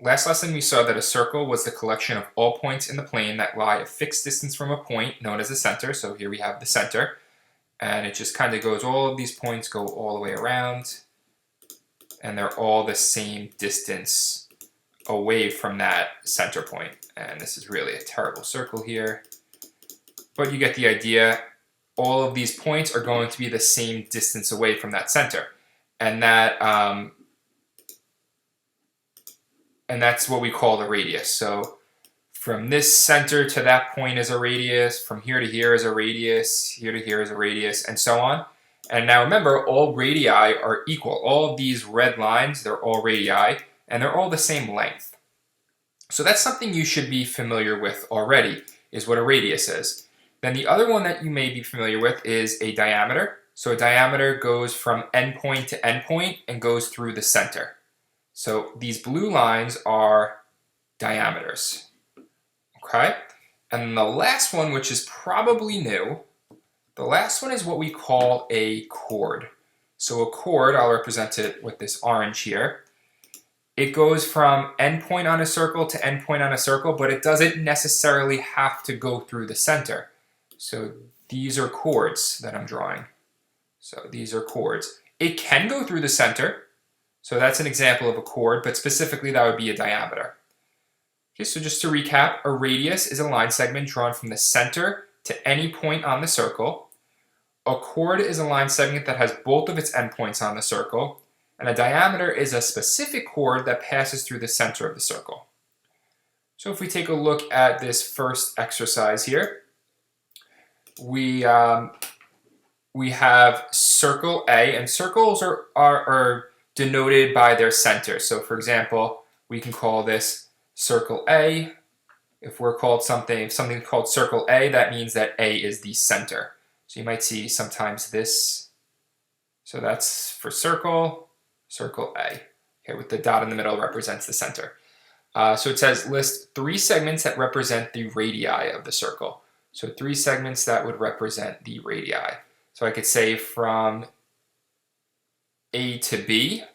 last lesson we saw that a circle was the collection of all points in the plane that lie a fixed distance from a point known as the center. So here we have the center, and it just kind of goes, all of these points go all the way around, and they're all the same distance away from that center point. And this is really a terrible circle here, but you get the idea. All of these points are going to be the same distance away from that center, and that's what we call the radius. So from this center to that point is a radius, from here to here is a radius, here to here is a radius, and so on. And now remember, all radii are equal. All of these red lines, they're all radii, and they're all the same length. So that's something you should be familiar with already, is what a radius is. Then the other one that you may be familiar with is a diameter. So a diameter goes from endpoint to endpoint and goes through the center. So these blue lines are diameters. Okay? And the last one, which is probably new, the last one is what we call a chord. So a chord, I'll represent it with this orange here. It goes from endpoint on a circle to endpoint on a circle, but it doesn't necessarily have to go through the center. So these are chords that I'm drawing. So these are chords. It can go through the center. So that's an example of a chord, but specifically that would be a diameter. Okay, so just to recap, a radius is a line segment drawn from the center to any point on the circle. A chord is a line segment that has both of its endpoints on the circle. And a diameter is a specific chord that passes through the center of the circle. So if we take a look at this first exercise here, we have circle A, and circles are denoted by their center. So for example, we can call this circle A. If we're called something called circle A, that means that A is the center. So you might see sometimes this. So that's for circle A. Okay, with the dot in the middle represents the center. So it says list 3 segments that represent the radii of the circle. So 3 segments that would represent the radii. So I could say from A to B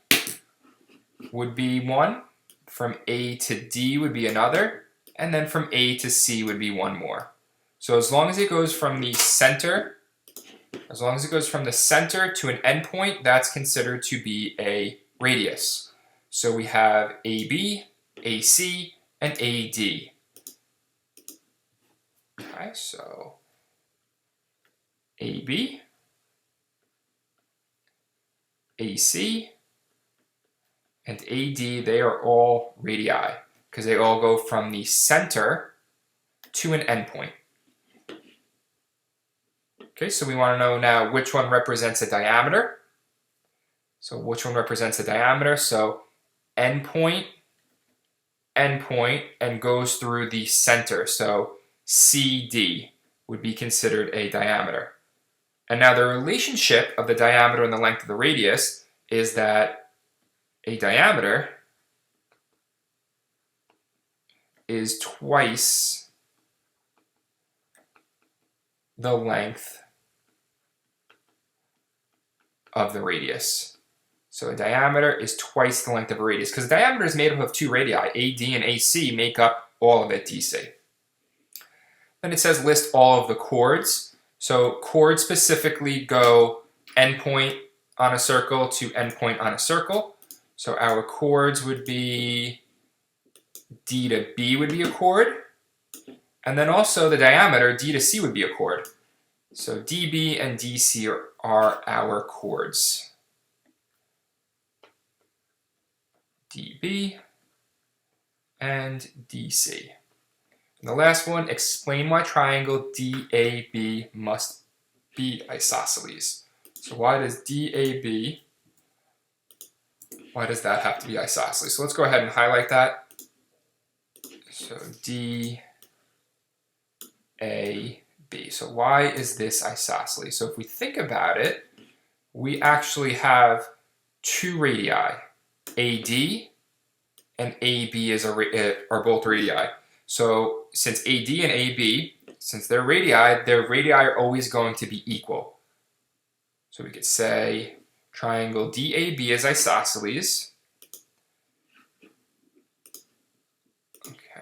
would be one, from A to D would be another, and then from A to C would be one more. So as long as it goes from the center, to an endpoint, that's considered to be a radius. So we have AB, AC, and AD. Okay, so AB, AC, and AD, they are all radii because they all go from the center to an endpoint. Okay, so we want to know now which one represents a diameter. So which one represents a diameter? So endpoint, and goes through the center. So CD would be considered a diameter. And now the relationship of the diameter and the length of the radius is that a diameter is twice the length of the radius. So a diameter is twice the length of a radius, because a diameter is made up of 2 radii. AD and AC make up all of it, DC. Then it says list all of the chords. So chords specifically go endpoint on a circle to endpoint on a circle. So our chords would be D to B would be a chord. And then also the diameter, D to C would be a chord. So DB and DC are our chords. DB and DC. And the last one, explain why triangle DAB must be isosceles. So why does that have to be isosceles? So let's go ahead and highlight that. So DAB. So why is this isosceles? So if we think about it, we actually have 2 radii. AD and AB are both radii. So since AD and AB, since they're radii are always going to be equal. So we could say triangle DAB is isosceles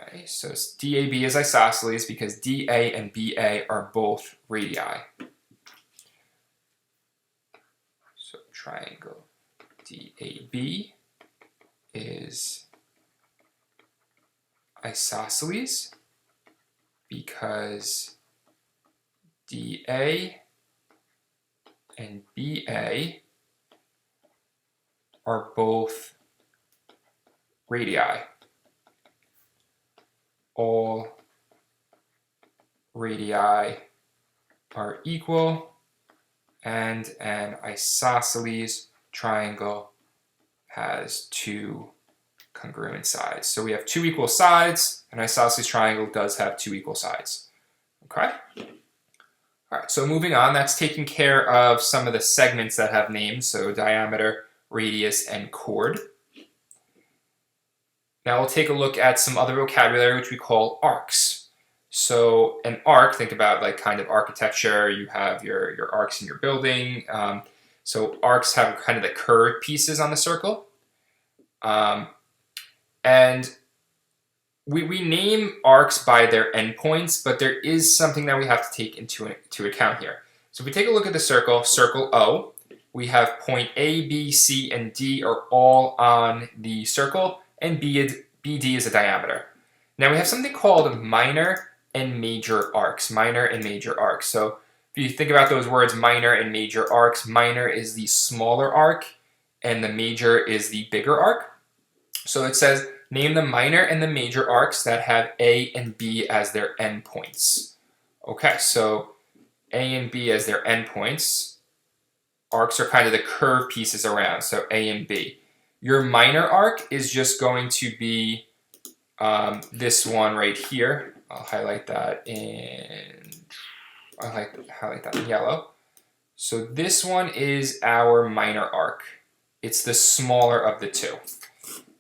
Okay, so DAB is isosceles because DA and BA are both radii. So triangle DAB is isosceles because DA and BA are both radii. All radii are equal, and an isosceles triangle has two congruent sides. So we have two equal sides. An isosceles triangle does have two equal sides. Okay? All right, so moving on, that's taking care of some of the segments that have names, so diameter, radius, and chord. Now we'll take a look at some other vocabulary which we call arcs. So an arc, think about like kind of architecture, you have your arcs in your building. So arcs have kind of the curved pieces on the circle. And we name arcs by their endpoints, but there is something that we have to take into account here. So if we take a look at the circle O, we have point A, B, C, and D are all on the circle, and BD is a diameter. Now we have something called minor and major arcs. Minor and major arcs. So if you think about those words, minor and major arcs, minor is the smaller arc, and the major is the bigger arc. So it says, name the minor and the major arcs that have A and B as their endpoints. Okay, so A and B as their endpoints. Arcs are kind of the curved pieces around, so A and B. Your minor arc is just going to be this one right here. I'll highlight that in yellow. So this one is our minor arc. It's the smaller of the two.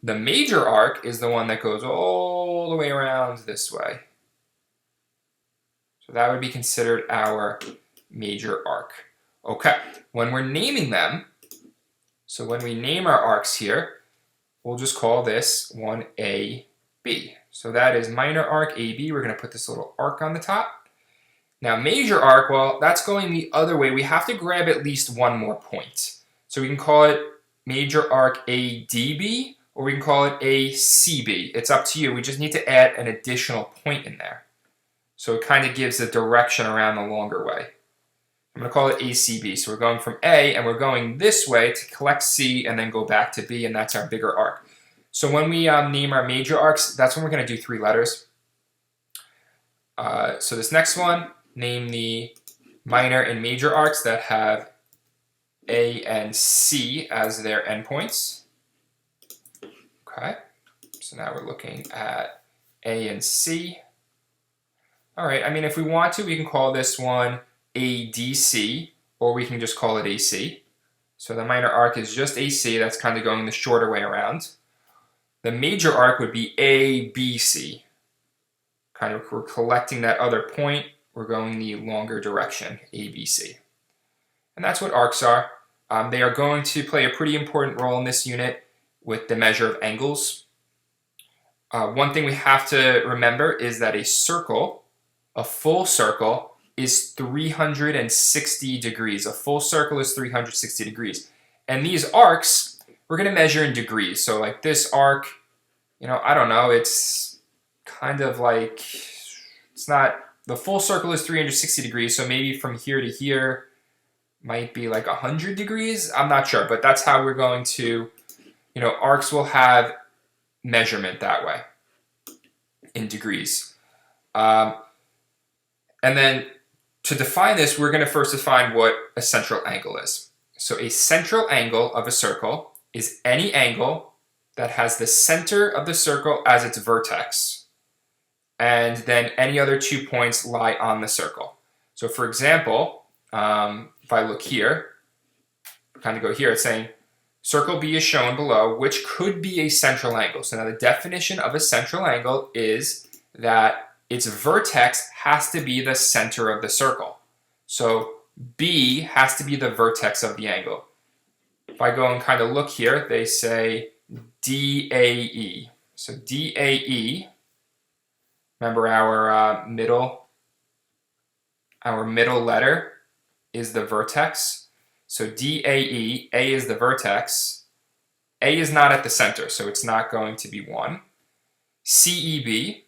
The major arc is the one that goes all the way around this way. So that would be considered our major arc. Okay, when we're naming them, so when we name our arcs here, we'll just call this one AB. So that is minor arc AB. We're going to put this little arc on the top. Now major arc, well, that's going the other way. We have to grab at least one more point. So we can call it major arc ADB, or we can call it ACB. It's up to you. We just need to add an additional point in there. So it kind of gives a direction around the longer way. I'm going to call it ACB. So we're going from A and we're going this way to collect C and then go back to B, and that's our bigger arc. So when we name our major arcs, that's when we're going to do 3 letters. So this next one, name the minor and major arcs that have A and C as their endpoints. Okay, so now we're looking at A and C. All right, I mean, if we want to, we can call this one ADC, or we can just call it AC. So the minor arc is just AC, that's kind of going the shorter way around. The major arc would be ABC. Kind of, we're collecting that other point, we're going the longer direction, ABC. And that's what arcs are. They are going to play a pretty important role in this unit with the measure of angles. One thing we have to remember is that a circle, a full circle, is 360 degrees. A full circle is 360 degrees. And these arcs, we're going to measure in degrees. So like this arc, I don't know, it's kind of like, it's not, the full circle is 360 degrees, so maybe from here to here might be like 100 degrees. I'm not sure, but that's how we're going to, arcs will have measurement that way in degrees. And then to define this, we're going to first define what a central angle is. So a central angle of a circle is any angle that has the center of the circle as its vertex, and then any other 2 points lie on the circle. So for example, if I look here, kind of go here, it's saying circle B is shown below, which could be a central angle. So now the definition of a central angle is that its vertex has to be the center of the circle. So B has to be the vertex of the angle. If I go and kind of look here, they say DAE. So DAE Remember our middle letter is the vertex. So DAE, A is the vertex. A is not at the center, so it's not going to be 1. CEB,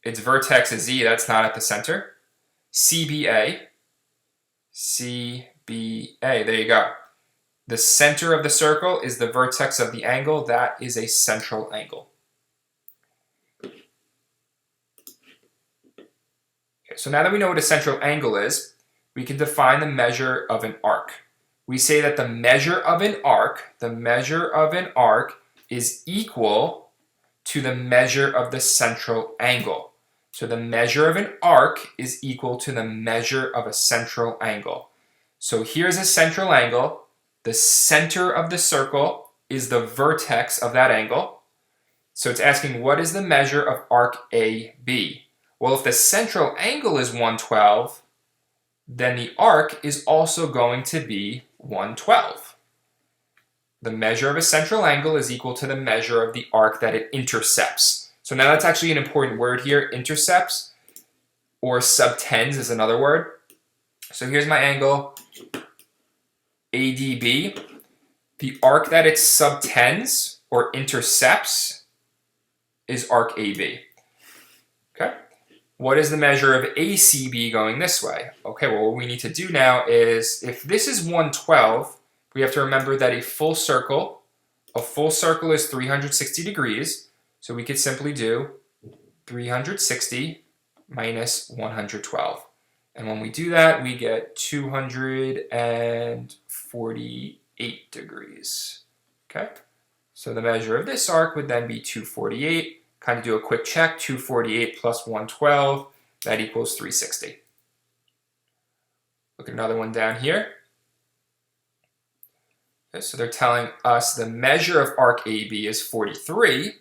its vertex is Z, that's not at the center. CBA, there you go. The center of the circle is the vertex of the angle. That is a central angle. Okay, so now that we know what a central angle is, we can define the measure of an arc. We say that the measure of an arc is equal to the measure of the central angle. So the measure of an arc is equal to the measure of a central angle. So here's a central angle. The center of the circle is the vertex of that angle. So it's asking, what is the measure of arc AB? Well, if the central angle is 112, then the arc is also going to be 112. The measure of a central angle is equal to the measure of the arc that it intercepts. So now that's actually an important word here, intercepts, or subtends is another word. So here's my angle, ADB. The arc that it subtends or intercepts is arc AB. Okay. What is the measure of ACB going this way? Okay, well, what we need to do now is, if this is 112, we have to remember that a full circle is 360 degrees. So we could simply do 360 minus 112. And when we do that, we get 248 degrees. Okay, so the measure of this arc would then be 248. Kind of do a quick check, 248 plus 112, that equals 360. Look at another one down here. Okay, so they're telling us the measure of arc AB is 43.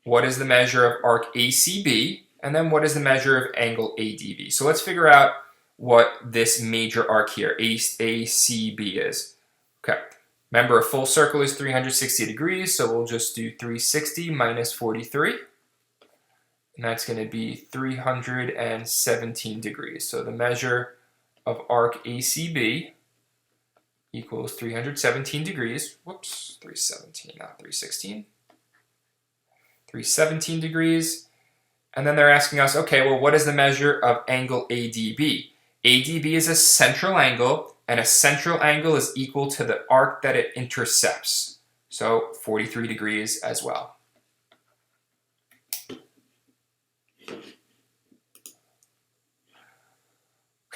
What is the measure of arc ACB? And then what is the measure of angle ADB? So let's figure out what this major arc here, ACB, is. Okay, remember a full circle is 360 degrees, so we'll just do 360 minus 43. And that's going to be 317 degrees. So the measure of arc ACB equals 317 degrees. Whoops, 317, not 316. 317 degrees. And then they're asking us, okay, well, what is the measure of angle ADB? ADB is a central angle, and a central angle is equal to the arc that it intercepts. So 43 degrees as well.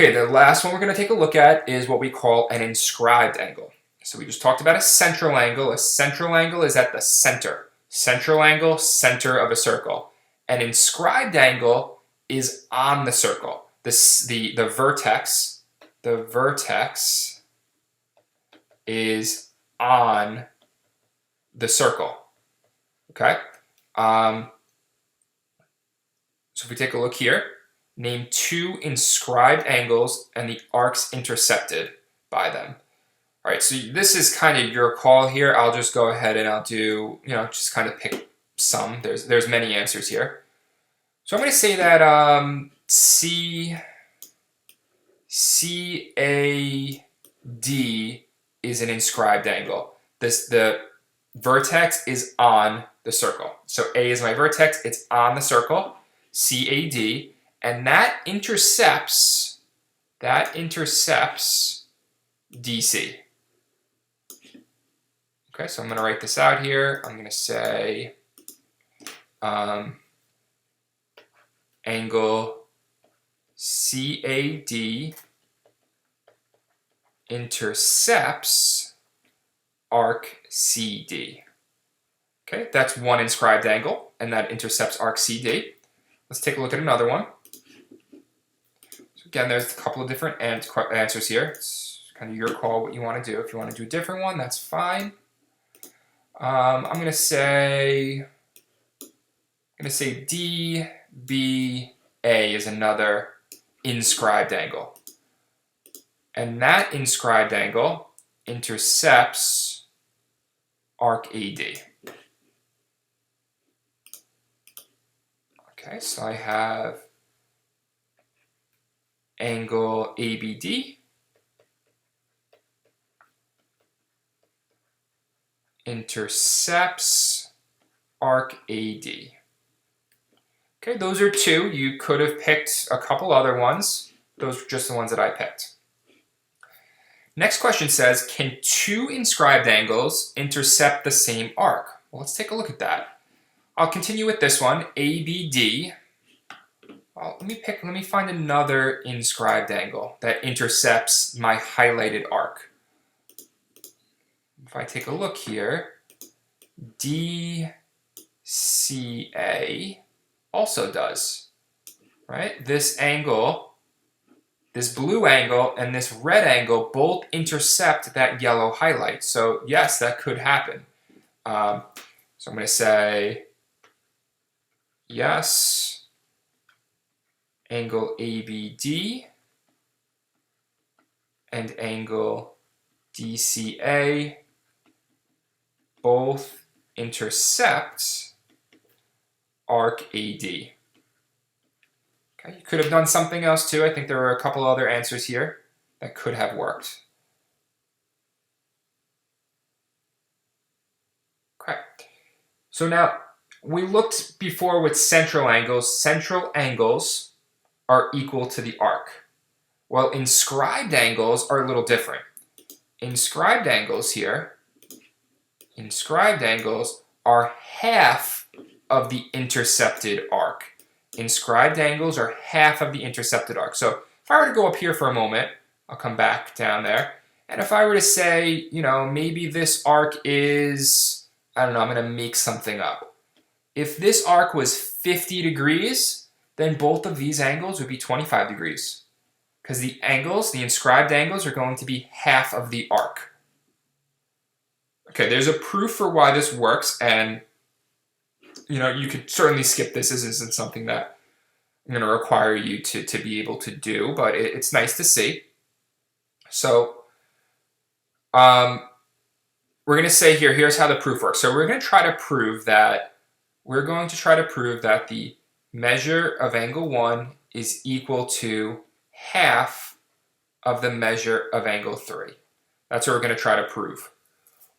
Okay, the last one we're going to take a look at is what we call an inscribed angle. So we just talked about a central angle. A central angle is at the center. Central angle, center of a circle. An inscribed angle is on the circle. The vertex is on the circle. Okay? So if we take a look here, name 2 inscribed angles and the arcs intercepted by them. All right, so this is kind of your call here. I'll just go ahead and I'll do, just kind of pick some. There's many answers here. So I'm going to say that CAD is an inscribed angle. The vertex is on the circle. So A is my vertex, it's on the circle, CAD, and that intercepts DC. Okay, so I'm going to write this out here. I'm going to say angle CAD intercepts arc CD. Okay, that's one inscribed angle, and that intercepts arc CD. Let's take a look at another one. So again, there's a couple of different answers here. It's kind of your call what you want to do. If you want to do a different one, that's fine. I'm going to say DBA is another inscribed angle. And that inscribed angle intercepts arc AD. Okay, so I have angle ABD intercepts arc AD. Okay, those are two. You could have picked a couple other ones. Those are just the ones that I picked. Next question says, can two inscribed angles intercept the same arc? Well, let's take a look at that. I'll continue with this one, ABD. Well, let me find another inscribed angle that intercepts my highlighted arc. If I take a look here, DCA also does, right? This angle, this blue angle and this red angle both intercept that yellow highlight. So yes, that could happen. So I'm going to say yes, angle ABD and angle DCA both intercept arc AD. Okay, you could have done something else too. I think there were a couple other answers here that could have worked. Okay, so now we looked before with central angles. Central angles are equal to the arc. Well, inscribed angles are a little different. Inscribed angles here, inscribed angles are half of the intercepted arc. Inscribed angles are half of the intercepted arc. So if I were to go up here for a moment, I'll come back down there. And if I were to say, you know, maybe this arc is, I don't know, I'm going to make something up. If this arc was 50 degrees, then both of these angles would be 25 degrees. Because the angles, the inscribed angles, are going to be half of the arc. Okay, there's a proof for why this works, and you know, you could certainly skip this. This isn't something that I'm going to require you to be able to do, but it's nice to see. So we're going to say here, here's how the proof works. So we're going to try to prove that the measure of angle 1 is equal to half of the measure of angle 3. That's what we're going to try to prove.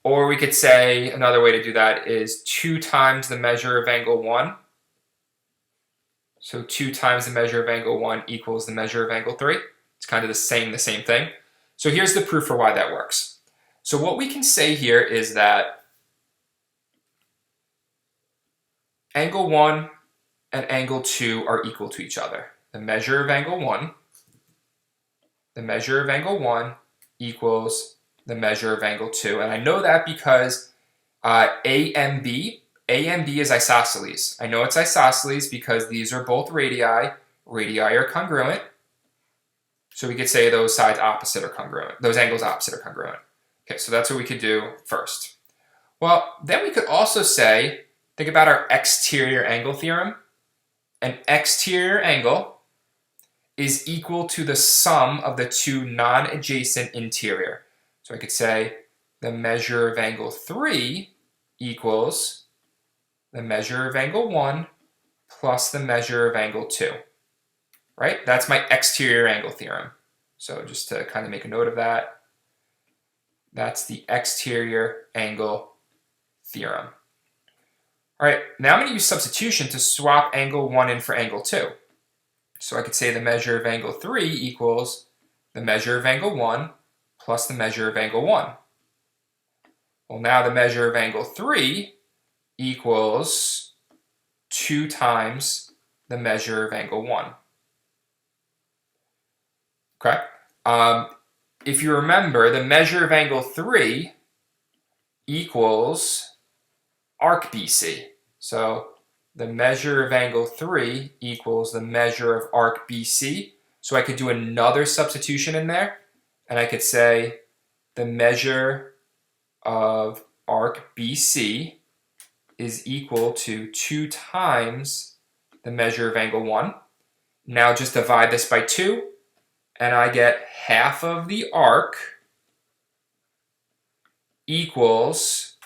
Or we could say another way to do that is 2 times the measure of angle 1. So 2 times the measure of angle 1 equals the measure of angle 3. It's kind of saying the same thing. So here's the proof for why that works. So what we can say here is that angle 1 and angle 2 are equal to each other. The measure of angle 1 equals the measure of angle 2. And I know that because AMB is isosceles. I know it's isosceles because these are both radii. Radii are congruent. So we could say those sides opposite are congruent. Those angles opposite are congruent. Okay, so that's what we could do first. Well, then we could also say, think about our exterior angle theorem. An exterior angle is equal to the sum of the two non-adjacent interior. So I could say the measure of angle 3 equals the measure of angle 1 plus the measure of angle 2. Right? That's my exterior angle theorem. So just to kind of make a note of that, that's the exterior angle theorem. All right, now I'm going to use substitution to swap angle 1 in for angle 2. So I could say the measure of angle 3 equals the measure of angle 1 plus the measure of angle 1. Well, now the measure of angle 3 equals 2 times the measure of angle 1. Okay? If you remember, the measure of angle 3 equals arc BC. So the measure of angle 3 equals the measure of arc BC. So I could do another substitution in there, and I could say the measure of arc BC is equal to 2 times the measure of angle 1. Now just divide this by 2, and I get half of the arc equals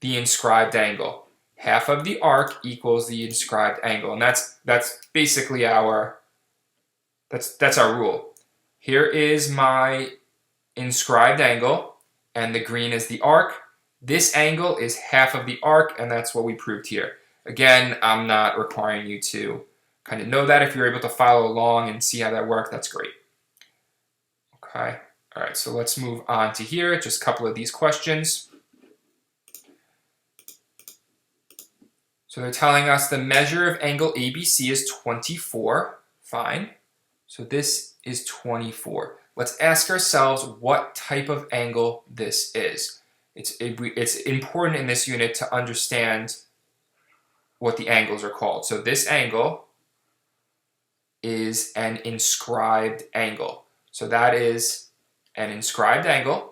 the inscribed angle. half of the arc equals the inscribed angle. And that's basically our rule. Here is my inscribed angle, and the green is the arc. This angle is half of the arc, and that's what we proved here. Again, I'm not requiring you to kind of know that. If you're able to follow along and see how that worked, that's great. Okay, all right, so let's move on to here, just a couple of these questions. So they're telling us the measure of angle ABC is 24, fine. So this is 24. Let's ask ourselves what type of angle this is. It's important in this unit to understand what the angles are called. So this angle is an inscribed angle. So that is an inscribed angle.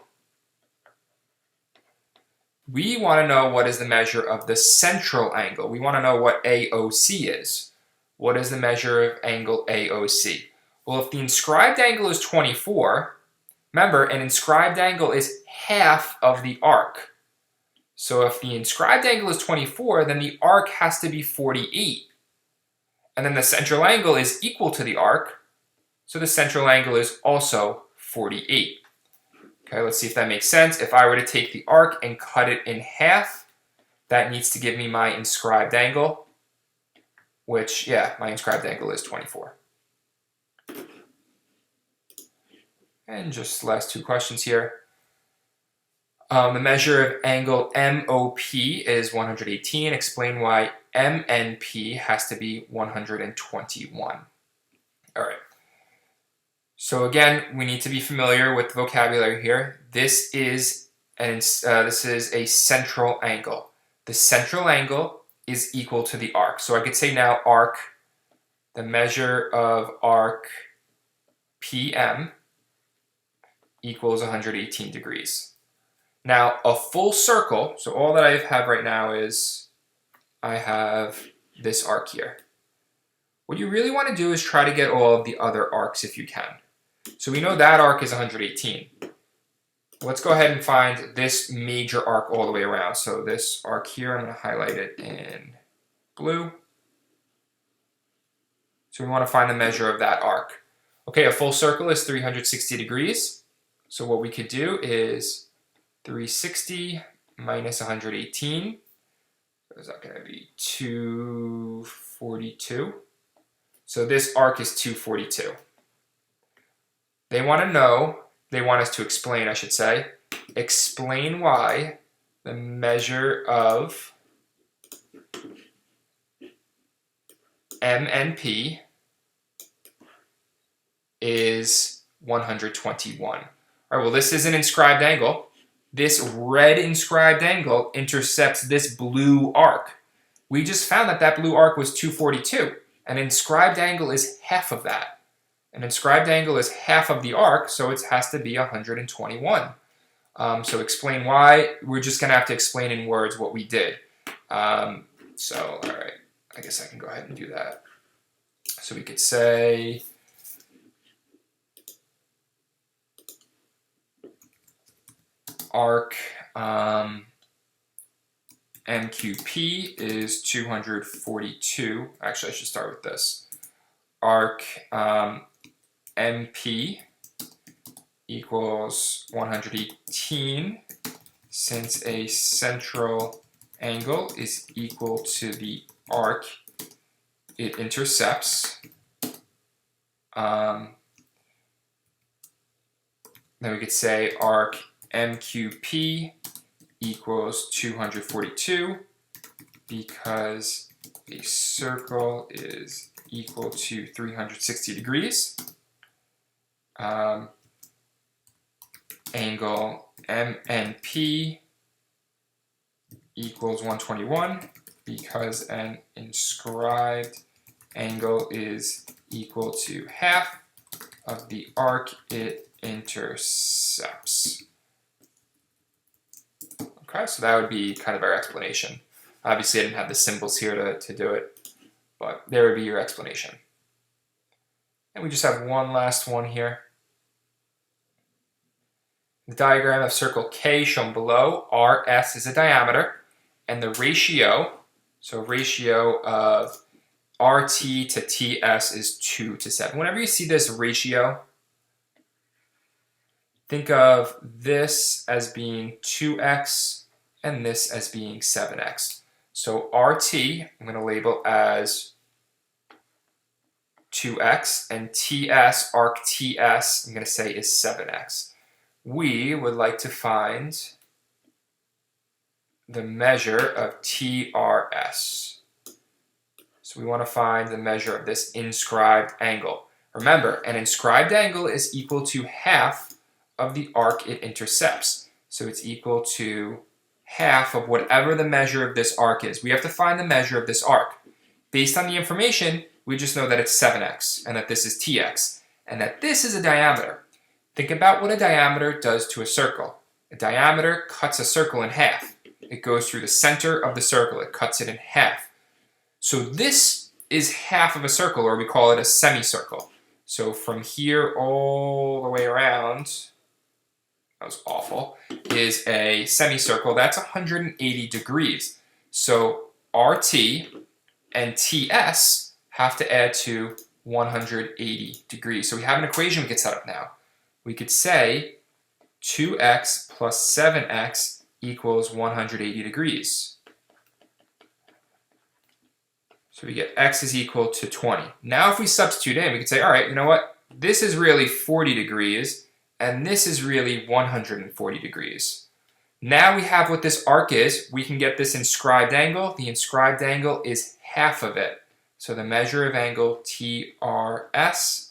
We want to know what is the measure of the central angle. We want to know what AOC is. What is the measure of angle AOC? Well, if the inscribed angle is 24, remember, an inscribed angle is half of the arc. So if the inscribed angle is 24, then the arc has to be 48. And then the central angle is equal to the arc, so the central angle is also 48. Okay, let's see if that makes sense. If I were to take the arc and cut it in half, that needs to give me my inscribed angle, which, yeah, my inscribed angle is 24. And just last two questions here. The measure of angle MOP is 118. Explain why MNP has to be 121. All right. So again, we need to be familiar with the vocabulary here. This is a central angle. The central angle is equal to the arc. So I could say now arc, the measure of arc PM equals 118 degrees. Now a full circle, so all that I have right now is I have this arc here. What you really want to do is try to get all of the other arcs if you can. So we know that arc is 118. Let's go ahead and find this major arc all the way around. So this arc here, I'm going to highlight it in blue. So we want to find the measure of that arc. Okay, a full circle is 360 degrees. So what we could do is 360 minus 118. Is that going to be 242? So this arc is 242. They want us to explain, I should say, explain why the measure of MNP is 121. All right, well, this is an inscribed angle. This red inscribed angle intercepts this blue arc. We just found that that blue arc was 242. An inscribed angle is half of that. An inscribed angle is half of the arc, so it has to be 121. So explain why. We're just going to have to explain in words what we did. So, all right, I guess I can go ahead and do that. So we could say arc MQP is 242. Actually, I should start with this. Arc MP equals 118 since a central angle is equal to the arc it intercepts. Then we could say arc MQP equals 242 because a circle is equal to 360 degrees. Angle MNP equals 121 because an inscribed angle is equal to half of the arc it intercepts. Okay, so that would be kind of our explanation. Obviously, I didn't have the symbols here to do it, but there would be your explanation. And we just have one last one here. The diagram of circle K shown below, RS is a diameter, and the ratio So ratio of RT to TS is 2 to 7. Whenever you see this ratio, think of this as being 2x and this as being 7x. So RT, I'm going to label as 2x, and TS, arc TS, I'm going to say is 7x. We would like to find the measure of TRS. So we want to find the measure of this inscribed angle. Remember, an inscribed angle is equal to half of the arc it intercepts. So it's equal to half of whatever the measure of this arc is. We have to find the measure of this arc. Based on the information, we just know that it's 7x, and that this is tx, and that this is a diameter. Think about what a diameter does to a circle. A diameter cuts a circle in half. It goes through the center of the circle. It cuts it in half. So this is half of a circle, or we call it a semicircle. So from here all the way around, that was awful, is a semicircle. That's 180 degrees. So RT and TS have to add to 180 degrees. So we have an equation we could set up now. We could say 2x plus 7x equals 180 degrees. So we get x is equal to 20. Now if we substitute in, we could say, all right, you know what? This is really 40 degrees, and this is really 140 degrees. Now we have what this arc is. We can get this inscribed angle. The inscribed angle is half of it. So the measure of angle TRS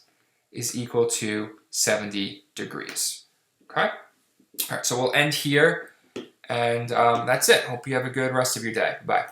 is equal to 70 degrees. Okay? All right, so we'll end here, and that's it. Hope you have a good rest of your day. Bye.